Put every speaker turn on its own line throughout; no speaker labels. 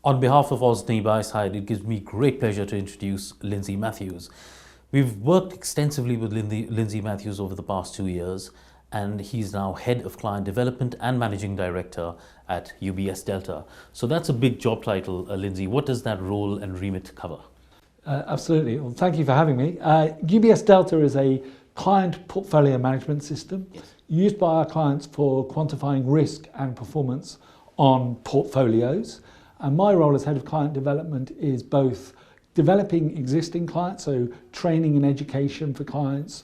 On behalf of Osney Buy-Side, it gives me great pleasure to introduce Lindsey Matthews. We've worked extensively with Lindsey Matthews over the past 2 years, and he's now Head of Client Development and Managing Director at UBS Delta. So that's a big job title, Lindsey. What does that role and remit cover?
Absolutely. Well, thank you for having me. UBS Delta is a client portfolio management system used by our clients for quantifying risk and performance on portfolios. And my role as Head of Client Development is both developing existing clients, so training and education for clients,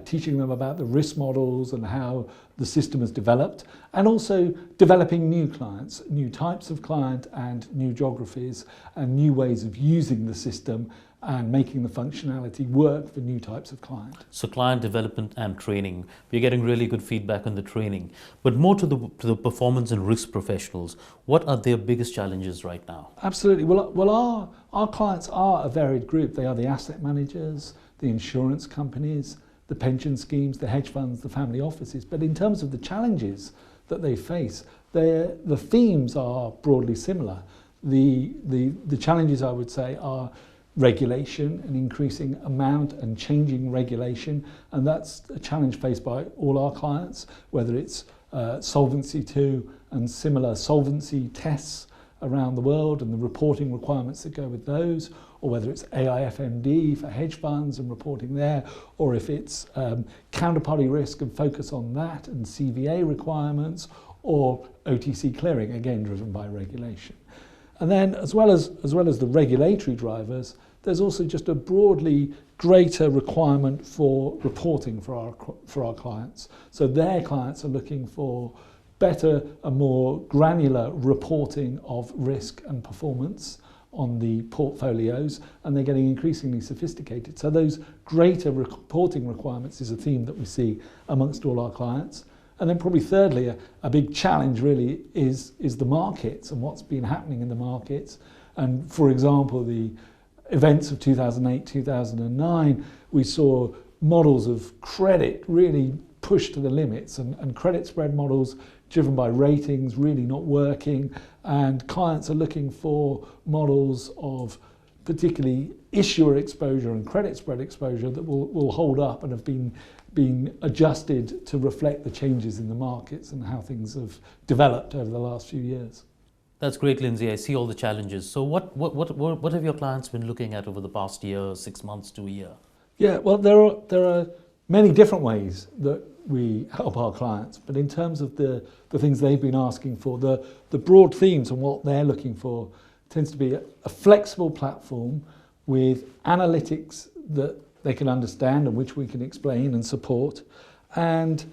teaching them about the risk models and how the system has developed, and also developing new clients, new types of client and new geographies and new ways of using the system and making the functionality work for new types of client.
So client development and training. We're getting really good feedback on the training. But more to the performance and risk professionals, what are their biggest challenges right now?
Absolutely. Well, our clients are a varied group. They are the asset managers, the insurance companies, the pension schemes, the hedge funds, the family offices. But in terms of the challenges that they face, the themes are broadly similar. The challenges, I would say, are regulation, an increasing amount and changing regulation, and that's a challenge faced by all our clients, whether it's Solvency II and similar solvency tests around the world and the reporting requirements that go with those, or whether it's AIFMD for hedge funds and reporting there, or if it's counterparty risk and focus on that and CVA requirements, or OTC clearing, again driven by regulation. And then as well as the regulatory drivers, there's also just a broadly greater requirement for reporting for our clients. So their clients are looking for better and more granular reporting of risk and performance on the portfolios, and they're getting increasingly sophisticated. So those greater reporting requirements is a theme that we see amongst all our clients. And then probably thirdly, a big challenge really is the markets and what's been happening in the markets. And for example, the events of 2008, 2009, we saw models of credit really pushed to the limits, and credit spread models driven by ratings really not working. And clients are looking for models of particularly issuer exposure and credit spread exposure that will hold up and have been adjusted to reflect the changes in the markets and how things have developed over the last few years.
That's great, Lindsey. I see all the challenges. So what have your clients been looking at over the past year, 6 months to a year?
Yeah, well, there are many different ways that we help our clients, but in terms of the things they've been asking for, the broad themes and what they're looking for tends to be a flexible platform with analytics that they can understand and which we can explain and support, and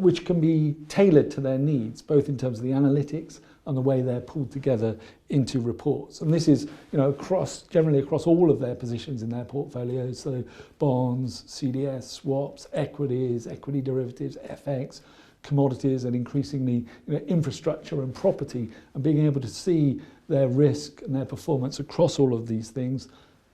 which can be tailored to their needs, both in terms of the analytics and the way they're pulled together into reports. And this is, generally across all of their positions in their portfolios, so bonds, CDS, swaps, equities, equity derivatives, FX, commodities, and increasingly infrastructure and property, and being able to see their risk and their performance across all of these things,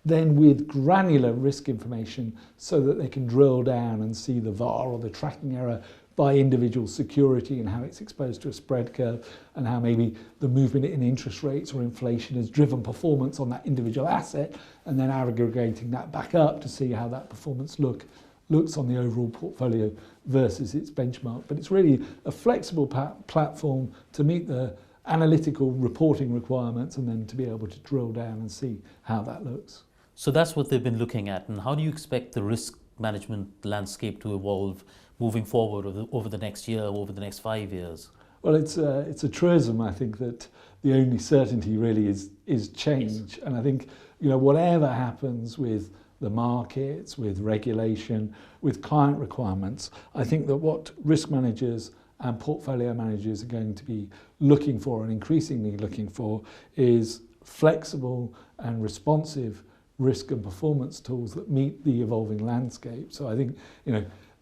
then with granular risk information so that they can drill down and see the VAR or the tracking error by individual security and how it's exposed to a spread curve, and how maybe the movement in interest rates or inflation has driven performance on that individual asset, and then aggregating that back up to see how that performance looks on the overall portfolio versus its benchmark. But it's really a flexible platform to meet the analytical reporting requirements and then to be able to drill down and see how that looks.
So that's what they've been looking at. And how do you expect the risk management landscape to evolve moving forward over the next year, over the next 5 years?
Well, it's a truism, I think, that the only certainty really is change. Yes. And I think, whatever happens with the markets, with regulation, with client requirements, I think that what risk managers and portfolio managers are going to be looking for, and increasingly looking for, is flexible and responsive risk and performance tools that meet the evolving landscape. So I think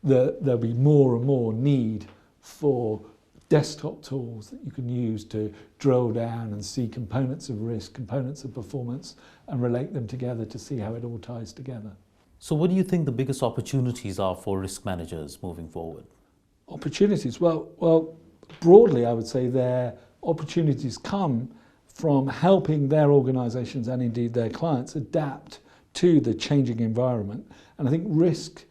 there'll be more and more need for desktop tools that you can use to drill down and see components of risk, components of performance, and relate them together to see how it all ties together.
So what do you think the biggest opportunities are for risk managers moving forward?
Opportunities? Well, broadly I would say their opportunities come from helping their organisations and indeed their clients adapt to the changing environment. And I think risk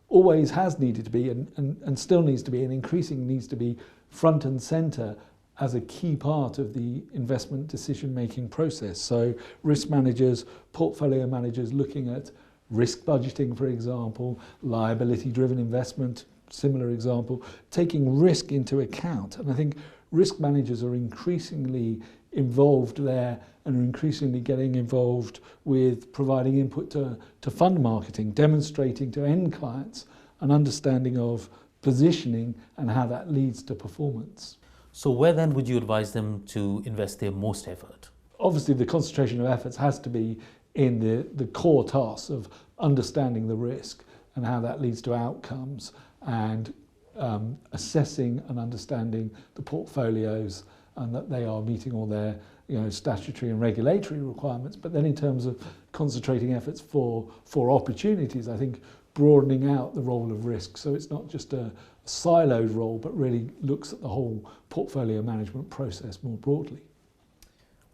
always has needed to be and still needs to be and increasingly needs to be front and centre as a key part of the investment decision-making process. So risk managers, portfolio managers looking at risk budgeting, for example, liability-driven investment, similar example, taking risk into account. And I think risk managers are increasingly involved there and are increasingly getting involved with providing input to fund marketing, demonstrating to end clients an understanding of positioning and how that leads to performance.
So where then would you advise them to invest their most effort?
Obviously, the concentration of efforts has to be in the core tasks of understanding the risk and how that leads to outcomes, and assessing and understanding the portfolios and that they are meeting all their statutory and regulatory requirements. But then in terms of concentrating efforts for opportunities, I think broadening out the role of risk, so it's not just a siloed role but really looks at the whole portfolio management process more broadly.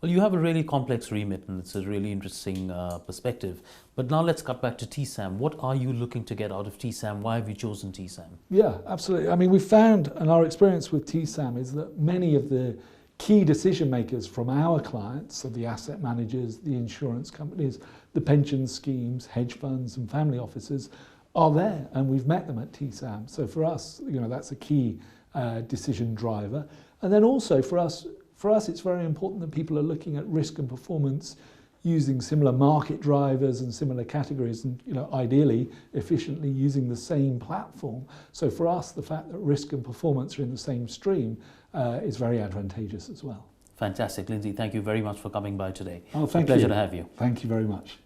Well, you have a really complex remit and it's a really interesting perspective. But now let's cut back to TSAM. What are you looking to get out of TSAM? Why have you chosen TSAM?
Yeah, absolutely. I mean, we found, and our experience with TSAM is that many of the key decision makers from our clients, so the asset managers, the insurance companies, the pension schemes, hedge funds and family offices, are there, and we've met them at TSAM. So for us, that's a key decision driver. And then also for us, it's very important that people are looking at risk and performance using similar market drivers and similar categories, and ideally, efficiently using the same platform. So for us, the fact that risk and performance are in the same stream is very advantageous as well.
Fantastic, Lindsey. Thank you very much for coming by today.
Oh, thank you.
It's a pleasure to have you.
Thank you very much.